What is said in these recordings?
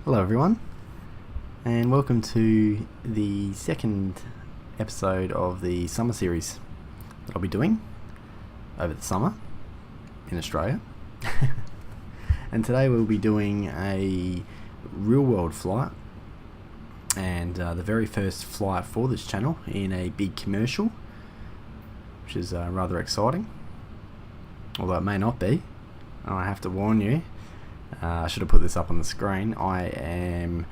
Hello everyone, and welcome to the second episode of the summer series that I'll be doing over the summer in Australia. And today we'll be doing a real world flight, and the very first flight for this channel in a big commercial, which is rather exciting, although it may not be. I have to warn you, I should have put this up on the screen. I am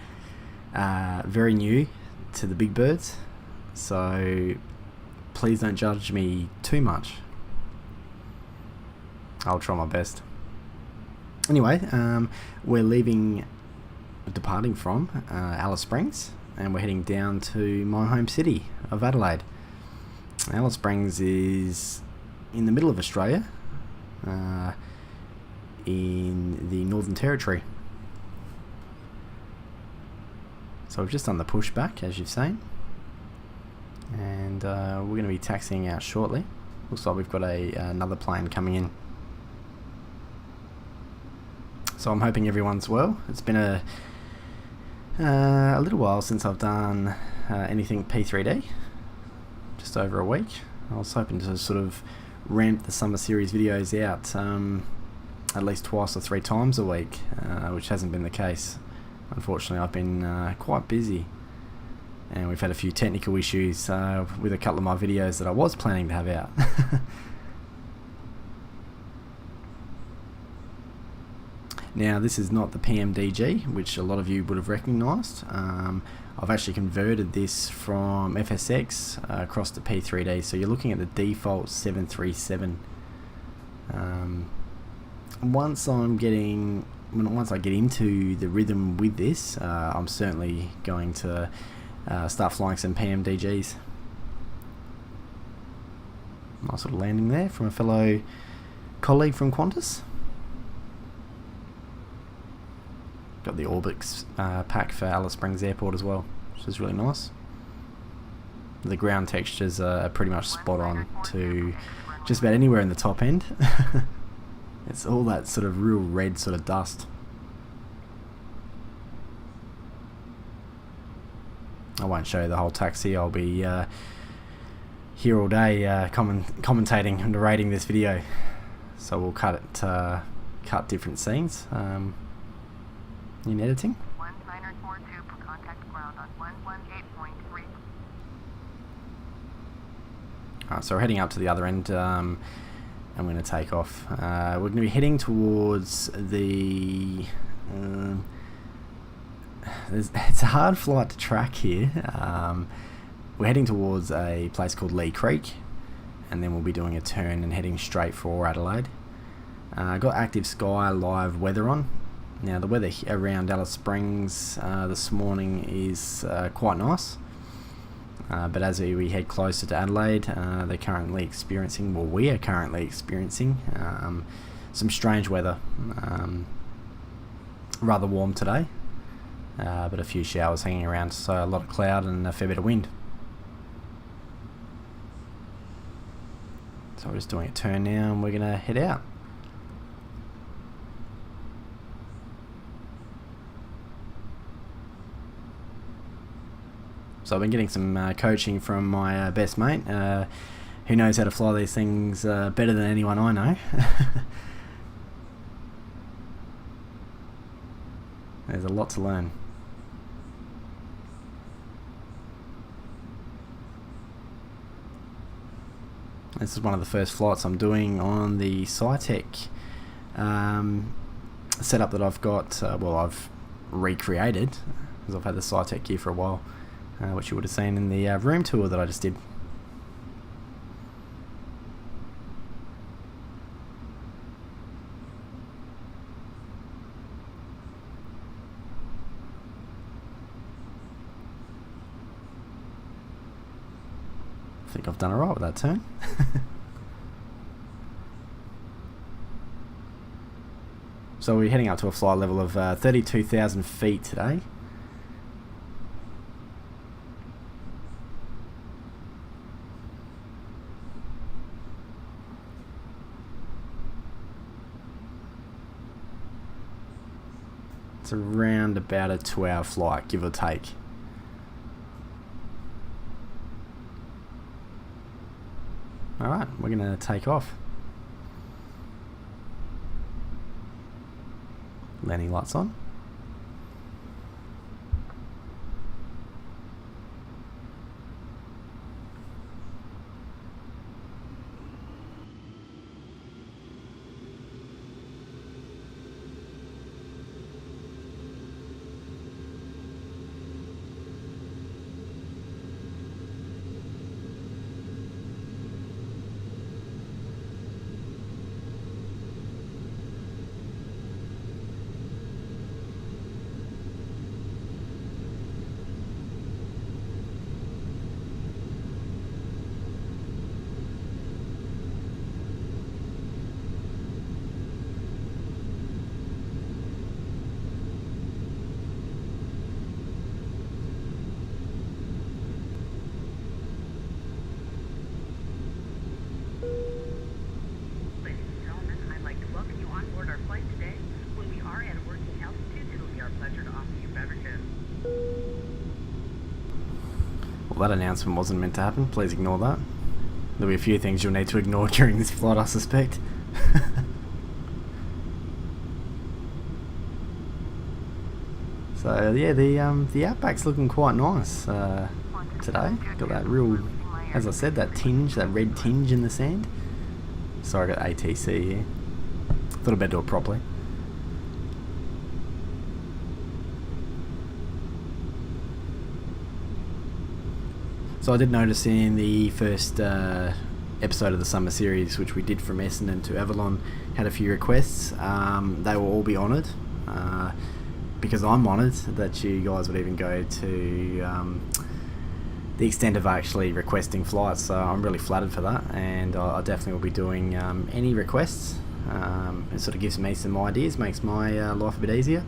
very new to the big birds, so please don't judge me too much. I'll try my best. Anyway, we're departing from Alice Springs, and we're heading down to my home city of Adelaide. Alice Springs is in the middle of Australia, in the Northern Territory. So we've just done the pushback, as you've seen, and we're going to be taxiing out shortly. Looks like we've got another plane coming in. So I'm hoping everyone's well. It's been a little while since I've done anything P3D, just over a week. I was hoping to sort of ramp the summer series videos out at least twice or three times a week, which hasn't been the case. Unfortunately, I've been quite busy, and we've had a few technical issues with a couple of my videos that I was planning to have out. Now, this is not the PMDG, which a lot of you would have recognised. I've actually converted this from FSX across to P3D, so you're looking at the default 737. Once I get into the rhythm with this, I'm certainly going to start flying some PMDGs. Nice little landing there from a fellow colleague from Qantas. Got the Orbix pack for Alice Springs Airport as well, which is really nice. The ground textures are pretty much spot on to just about anywhere in the top end. It's all that sort of real red sort of dust. I won't show you the whole taxi. I'll be here all day commentating and narrating this video, so we'll cut different scenes in editing. Alright, so we're heading up to the other end. I'm going to take off. We're going to be heading towards the... it's a hard flight to track here. We're heading towards a place called Lee Creek, and then we'll be doing a turn and heading straight for Adelaide. Got Active Sky live weather on. Now, the weather around Alice Springs this morning is quite nice. But as we head closer to Adelaide, we are currently experiencing some strange weather. Rather warm today, but a few showers hanging around, so a lot of cloud and a fair bit of wind. So we're just doing a turn now, and we're going to head out. So I've been getting some coaching from my best mate, who knows how to fly these things better than anyone I know. There's a lot to learn. This is one of the first flights I'm doing on the Cytec setup that I've got, I've recreated, because I've had the Cytec gear for a while. Which you would have seen in the room tour that I just did. I think I've done alright with that turn. So we're heading up to a flight level of 32,000 feet today. It's around about a 2-hour flight, give or take. Alright, we're going to take off. Landing lights on. Well, that announcement wasn't meant to happen. Please ignore that. There'll be a few things you'll need to ignore during this flight, I suspect. So yeah, the Outback's looking quite nice today. Got that real, as I said, that tinge, that red tinge in the sand. Sorry, I got ATC here. Thought I'd better do it properly. So I did notice in the first episode of the summer series, which we did from Essendon to Avalon, had a few requests. They will all be honoured, because I'm honoured that you guys would even go to the extent of actually requesting flights. So I'm really flattered for that, and I definitely will be doing any requests. It sort of gives me some ideas, makes my life a bit easier.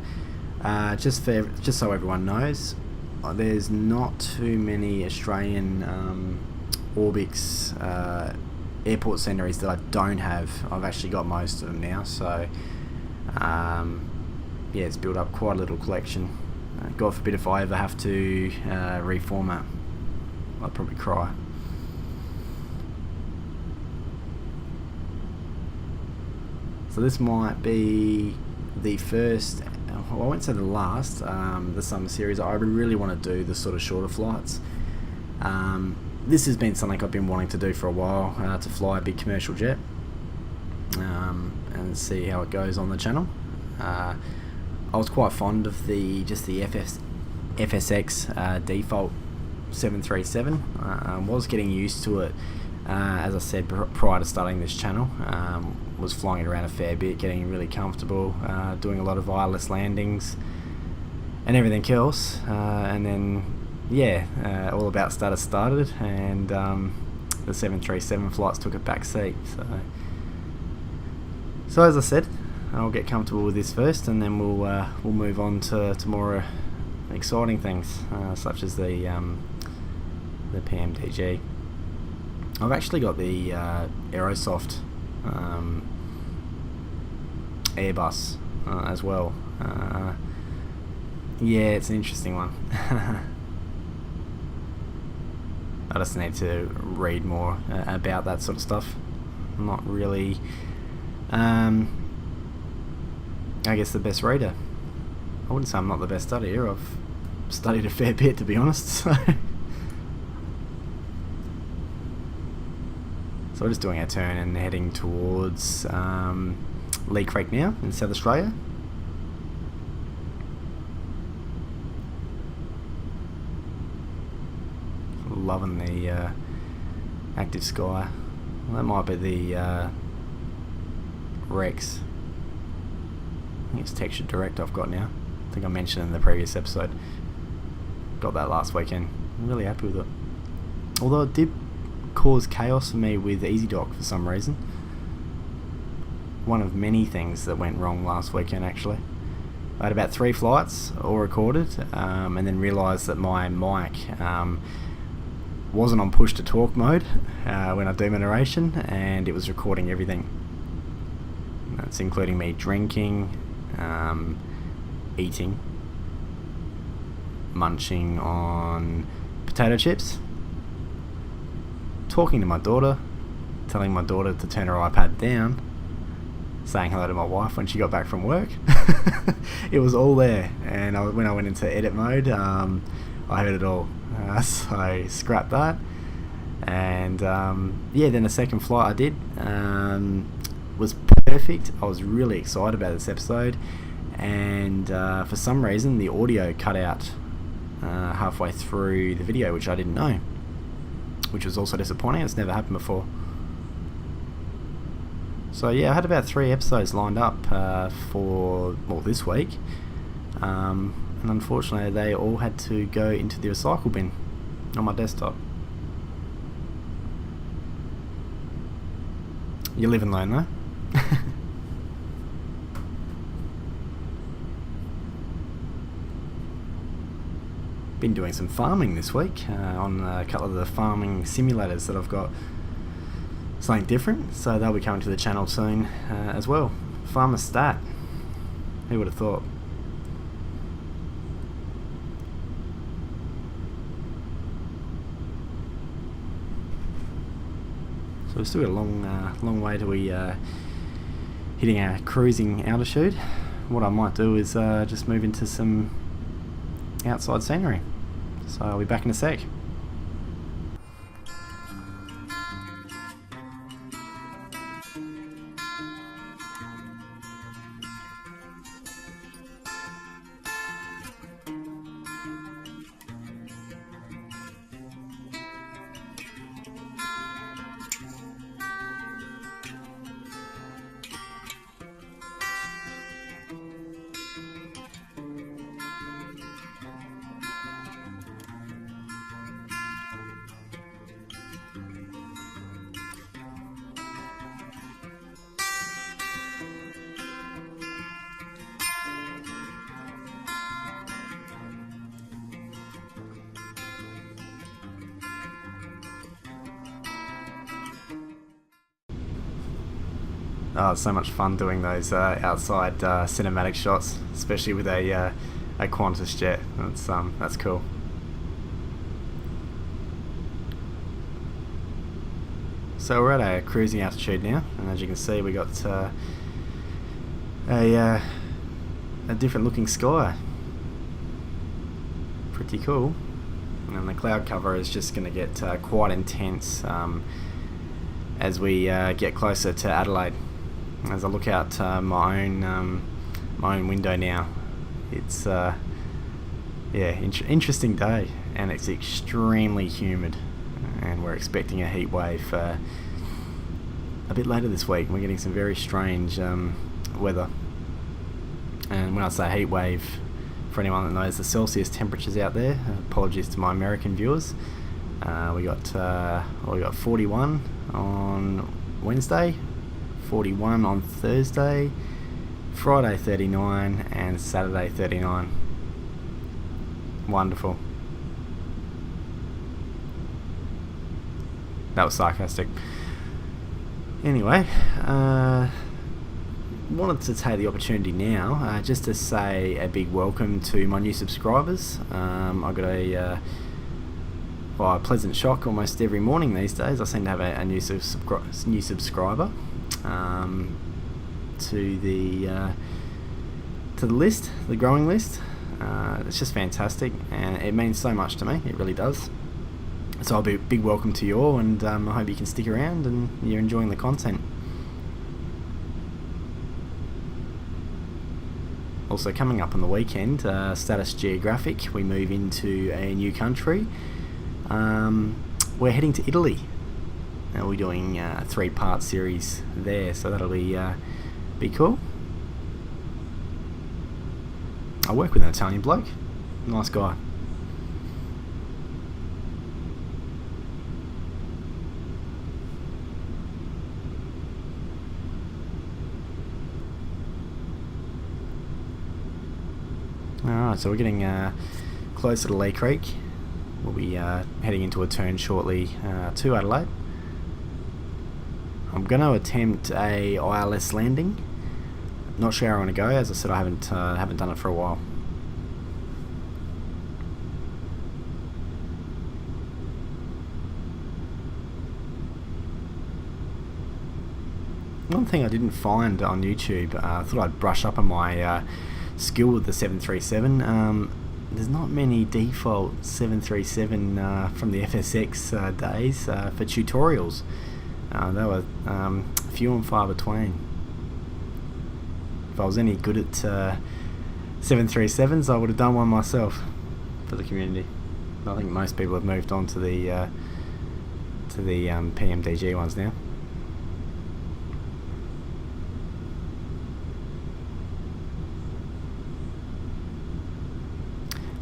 Just so everyone knows, there's not too many Australian Orbix airport sceneries that I don't have. I've actually got most of them now, so yeah, it's built up quite a little collection. God forbid if I ever have to reformat, I'd probably cry. So this might be the first, well, I won't say the last, the summer series. I really want to do the sort of shorter flights. This has been something I've been wanting to do for a while, to fly a big commercial jet, and see how it goes on the channel. I was quite fond of the FSX default 737. Was getting used to it, as I said prior to starting this channel. Was flying it around a fair bit, getting really comfortable, doing a lot of wireless landings and everything else, and then yeah, all about started, and the 737 flights took a back seat. So as I said, I'll get comfortable with this first, and then we'll move on to more exciting things, such as the PMDG. I've actually got the Aerosoft Airbus as well. Yeah, it's an interesting one. I just need to read more about that sort of stuff. I'm not really, I guess, the best reader. I wouldn't say I'm not the best studier. I've studied a fair bit, to be honest. So we're just doing our turn and heading towards Lee Creek now in South Australia. Loving the active sky. Well, that might be the Rex. I think it's Texture Direct I've got now. I think I mentioned in the previous episode. Got that last weekend. I'm really happy with it. Although it did cause chaos for me with EasyDock for some reason. One of many things that went wrong last weekend, actually. I had about 3 flights all recorded, and then realised that my mic wasn't on push to talk mode when I do my narration, and it was recording everything. That's including me drinking, eating, munching on potato chips, talking to my daughter, telling my daughter to turn her iPad down, saying hello to my wife when she got back from work. It was all there, and when I went into edit mode, I heard it all. So I scrapped that, and then the second flight I did was perfect. I was really excited about this episode, and for some reason the audio cut out halfway through the video, which I didn't know, which was also disappointing. It's never happened before. So yeah, I had about 3 episodes lined up for this week, and unfortunately they all had to go into the recycle bin on my desktop. You live and learn though. Been doing some farming this week on a couple of the farming simulators that I've got. Something different, so they'll be coming to the channel soon as well. Farmer Stat, who would have thought? So we've still got a long way to be hitting our cruising altitude. What I might do is just move into some outside scenery. So I'll be back in a sec. Oh, it's so much fun doing those outside cinematic shots, especially with a Qantas jet. That's cool. So we're at a cruising altitude now, and as you can see, we got a different looking sky. Pretty cool. And the cloud cover is just going to get quite intense as we get closer to Adelaide. As I look out my own window now, it's interesting day, and it's extremely humid, and we're expecting a heat wave a bit later this week. We're getting some very strange weather, and when I say heat wave, for anyone that knows the Celsius temperatures out there, apologies to my American viewers. We got 41 on Wednesday, 41 on Thursday, Friday 39, and Saturday 39. Wonderful. That was sarcastic. Anyway, wanted to take the opportunity now just to say a big welcome to my new subscribers. I got a pleasant shock almost every morning these days. I seem to have a new subscriber to the list, the growing list. It's just fantastic, and it means so much to me. It really does. So I'll be a big welcome to you all, and I hope you can stick around and you're enjoying the content. Also coming up on the weekend, Status Geographic, we move into a new country. We're heading to Italy. We're doing a 3-part series there, so that'll be cool. I work with an Italian bloke, nice guy. Alright, so we're getting closer to Lee Creek. We'll be heading into a turn shortly to Adelaide. I'm going to attempt a ILS landing. not sure how I want to go. As I said, I haven't done it for a while. One thing I didn't find on YouTube, I thought I'd brush up on my skill with the 737. There's not many default 737 from the FSX days for tutorials. They were few and far between. If I was any good at 737s, I would have done one myself for the community. I think most people have moved on to the PMDG ones now.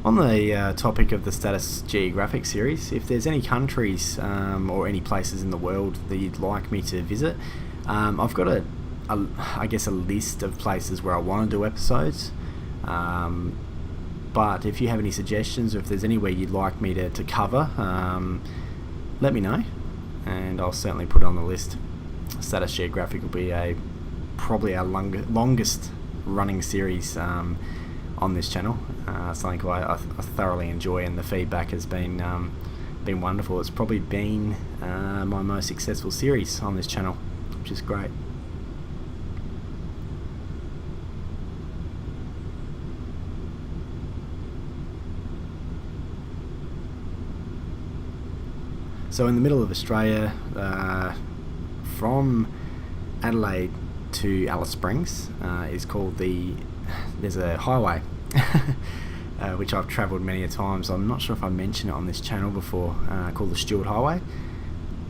On the topic of the Status Geographic series, if there's any countries or any places in the world that you'd like me to visit, I've got I guess a list of places where I want to do episodes. But if you have any suggestions, or if there's anywhere you'd like me to cover, let me know, and I'll certainly put it on the list. Status Geographic will be probably our longest running series on this channel. Something I thoroughly enjoy, and the feedback has been wonderful. It's probably been my most successful series on this channel, which is great. So in the middle of Australia, from Adelaide to Alice Springs, is called there's a highway which I've travelled many a times. I'm not sure if I mentioned it on this channel before, called the Stuart Highway.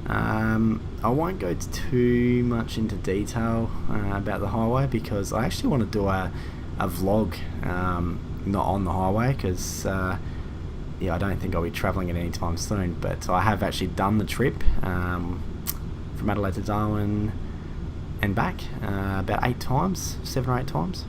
I won't go too much into detail about the highway, because I actually want to do a vlog not on the highway, because I don't think I'll be travelling it anytime soon, but I have actually done the trip from Adelaide to Darwin and back about 7 or 8 times.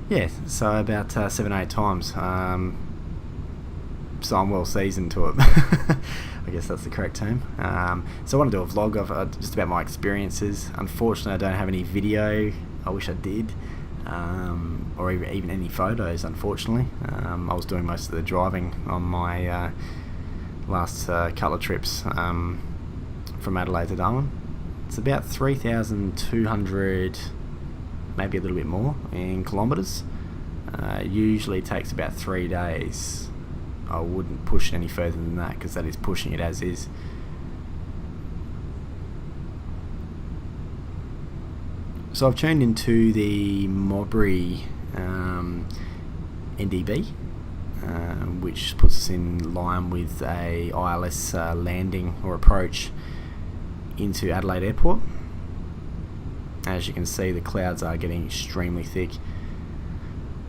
Yeah, so about 7 or 8 times. So I'm well seasoned to it. I guess that's the correct term. So I want to do a vlog of just about my experiences. Unfortunately, I don't have any video. I wish I did, or even any photos. Unfortunately, I was doing most of the driving on my last couple of trips from Adelaide to Darwin. It's about 3,200. Maybe a little bit more in kilometres. Usually takes about 3 days. I wouldn't push it any further than that, because that is pushing it as is. So I've tuned into the Modbury NDB, which puts us in line with a ILS landing or approach into Adelaide Airport. As you can see, the clouds are getting extremely thick.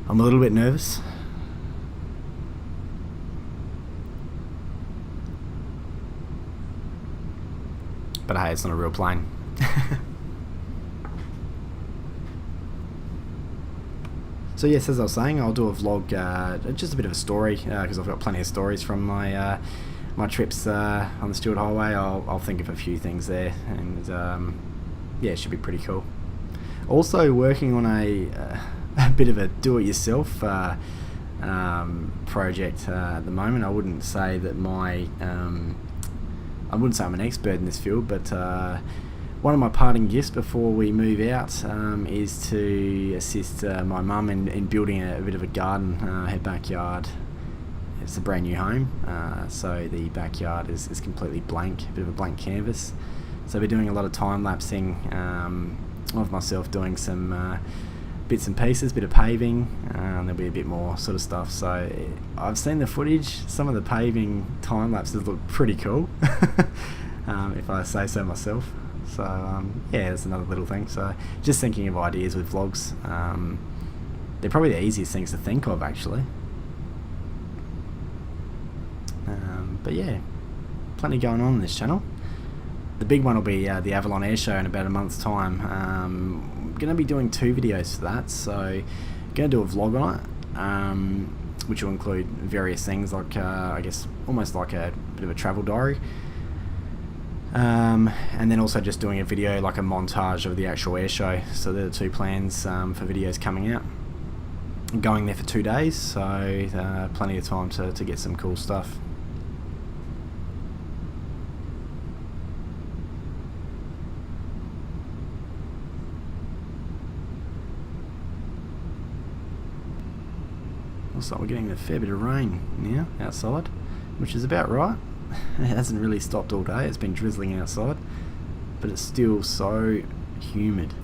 I'm a little bit nervous. But hey, it's not a real plane. So yes, as I was saying, I'll do a vlog, just a bit of a story, because I've got plenty of stories from my my trips on the Stuart Highway. I'll think of a few things there, and yeah, it should be pretty cool. Also working on a bit of a do-it-yourself project at the moment. I wouldn't say that I'm an expert in this field, but one of my parting gifts before we move out is to assist my mum in building a bit of a garden, her backyard. It's a brand new home, so the backyard is completely blank, a bit of a blank canvas. So we're doing a lot of time lapsing of myself doing some bits and pieces, bit of paving, and there'll be a bit more sort of stuff. So I've seen the footage. Some of the paving time lapses look pretty cool, if I say so myself. So yeah, that's another little thing. So just thinking of ideas with vlogs. They're probably the easiest things to think of, actually. But yeah, plenty going on this channel. The big one will be the Avalon Air Show in about a month's time. I'm going to be doing 2 videos for that, so I'm going to do a vlog on it, which will include various things like, I guess, almost like a bit of a travel diary. And then also just doing a video, like a montage of the actual air show. So they're the 2 plans for videos coming out. I'm going there for 2 days, so plenty of time to get some cool stuff. Looks like we're getting a fair bit of rain now outside, which is about right. It hasn't really stopped all day. It's been drizzling outside, but it's still so humid.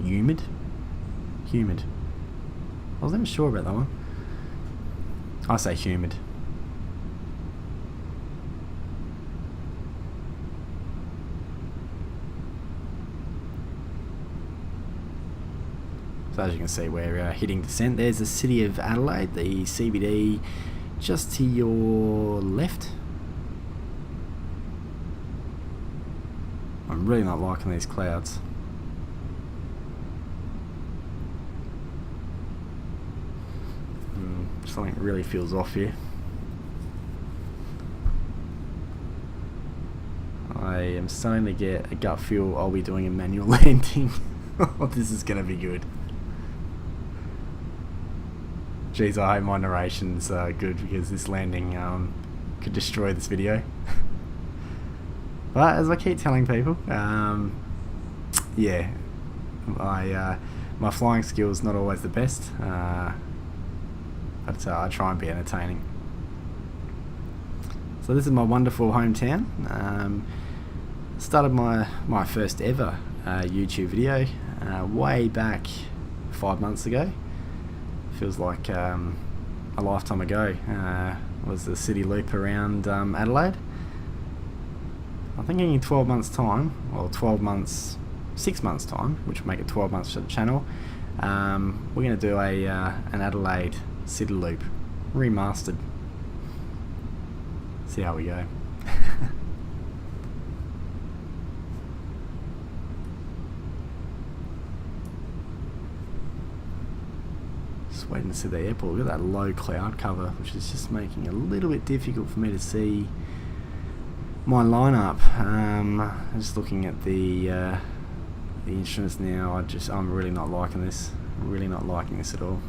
Humid? Humid. I wasn't even sure about that one. I say humid. So as you can see, we're hitting descent. There's the city of Adelaide, the CBD, just to your left. I'm really not liking these clouds. Something really feels off here. I am starting to get a gut feel I'll be doing a manual landing. Oh, this is going to be good. Jeez, I hope my narration's good, because this landing could destroy this video. But as I keep telling people, yeah, my flying skills not always the best, but I try and be entertaining. So this is my wonderful hometown. Started my first ever YouTube video way back 5 months ago. Feels like a lifetime ago. Was the city loop around Adelaide. I'm thinking in 12 months time, or 12 months, 6 months time, which will make it 12 months for the channel, we're going to do an Adelaide city loop, remastered. See how we go. Just waiting to see the airport. Look at that low cloud cover, which is just making it a little bit difficult for me to see my lineup. Just looking at the instruments now, I'm really not liking this. Really not liking this at all.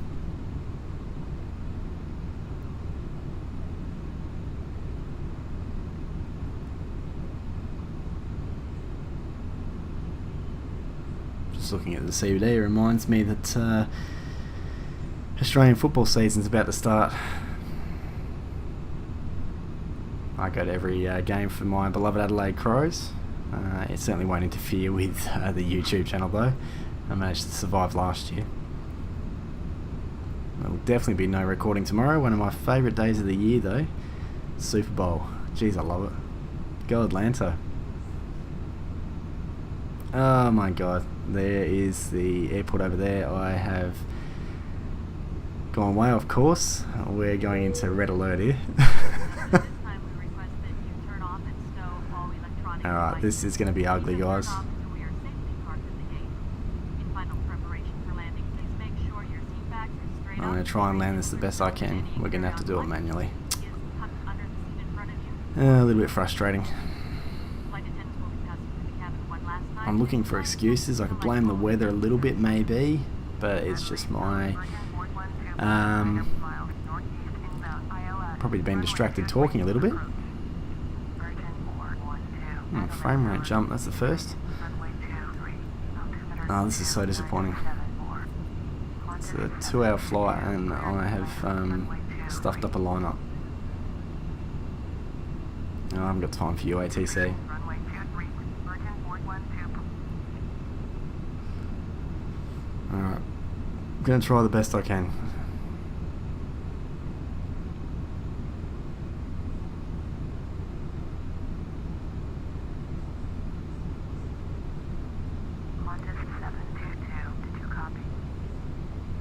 Just looking at the CBD reminds me that Australian football season's about to start. I go to every game for my beloved Adelaide Crows. It certainly won't interfere with the YouTube channel though. I managed to survive last year. There will definitely be no recording tomorrow. One of my favourite days of the year though. Super Bowl. Jeez, I love it. Go Atlanta. Oh my god. There is the airport over there. I have gone way off course. We're going into red alert here. Alright, this is going to be ugly, guys. I'm going to try and land this the best I can. We're going to have to do it manually. A little bit frustrating. I'm looking for excuses. I could blame the weather a little bit maybe, but it's just my probably been distracted talking a little bit. Frame rate jump, that's the first. Oh, this is so disappointing. It's a 2-hour flight and I have stuffed up a lineup. I haven't got time for UATC. gonna try the best I can.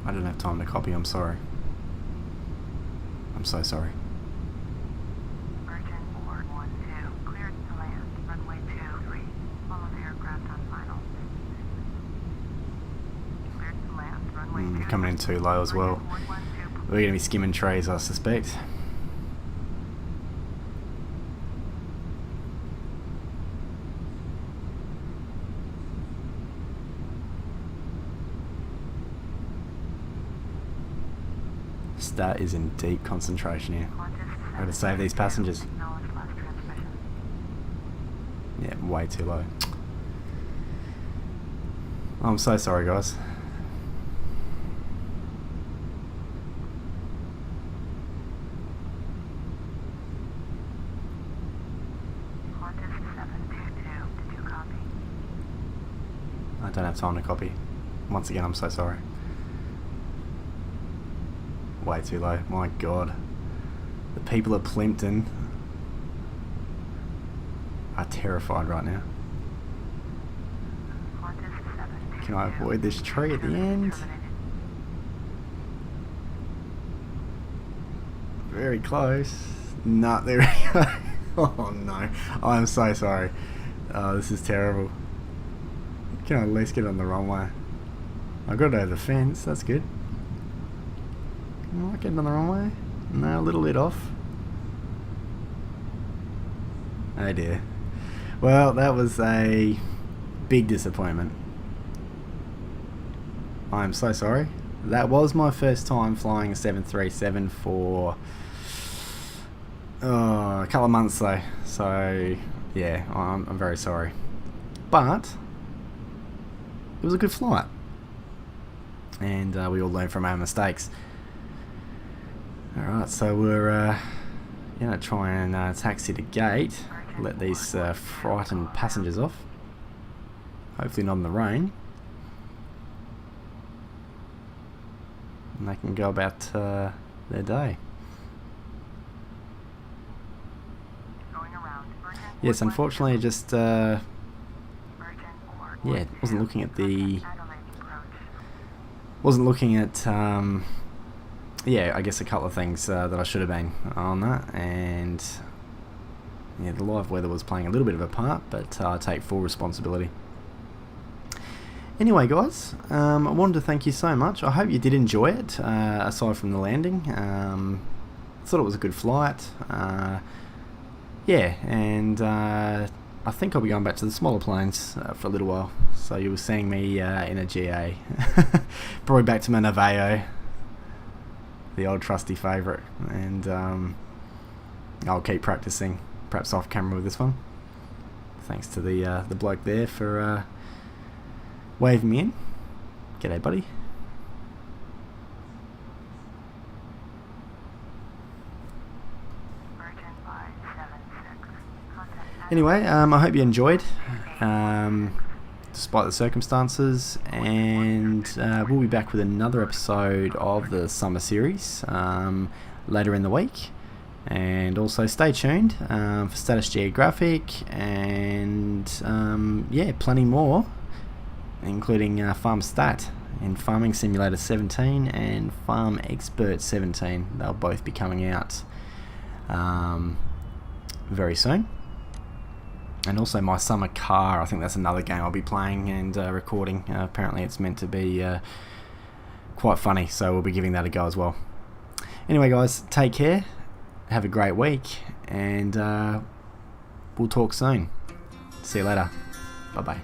I don't have time to copy, I'm sorry. I'm so sorry. Virgin 412, cleared to land, runway 23, all of aircraft on final. Cleared to land, runway 2. Coming in too low as well. We're going to be skimming trays, I suspect. Stat is in deep concentration here. I've got to save these passengers. Yeah, way too low. I'm so sorry, guys. I don't have time to copy. Once again, I'm so sorry. Way too low. My God. The people of Plympton are terrified right now. Can I avoid this tree at the end? Very close. No, there we go. Oh no. I'm so sorry. Oh, this is terrible. Can I at least get on the wrong way? I got it over the fence, that's good. Am I getting on the wrong way? No, a little bit off. Oh dear. Well, that was a big disappointment. I'm so sorry. That was my first time flying a 737 for a couple of months though. So yeah, I'm very sorry. But it was a good flight. And we all learn from our mistakes. Alright, so we're going to try and taxi to gate, let these frightened passengers off. Hopefully not in the rain. And they can go about their day. Yes, unfortunately, just yeah, wasn't looking at yeah, I guess a couple of things that I should have been on that, and yeah, the live weather was playing a little bit of a part, but I take full responsibility. Anyway, guys, I wanted to thank you so much. I hope you did enjoy it, aside from the landing. I thought it was a good flight. Yeah, and I think I'll be going back to the smaller planes for a little while. So you were seeing me in a GA. Probably back to my Naveo, the old trusty favourite, and I'll keep practicing, perhaps off camera with this one. Thanks to the bloke there for waving me in. G'day, buddy. Anyway, I hope you enjoyed, despite the circumstances, and we'll be back with another episode of the summer series later in the week. And also stay tuned for Status Geographic and yeah, plenty more, including Farm Stat and Farming Simulator 17 and Farm Expert 17. They'll both be coming out very soon. And also my summer car, I think that's another game I'll be playing and recording. Apparently it's meant to be quite funny, so we'll be giving that a go as well. Anyway guys, take care, have a great week, and we'll talk soon. See you later. Bye bye.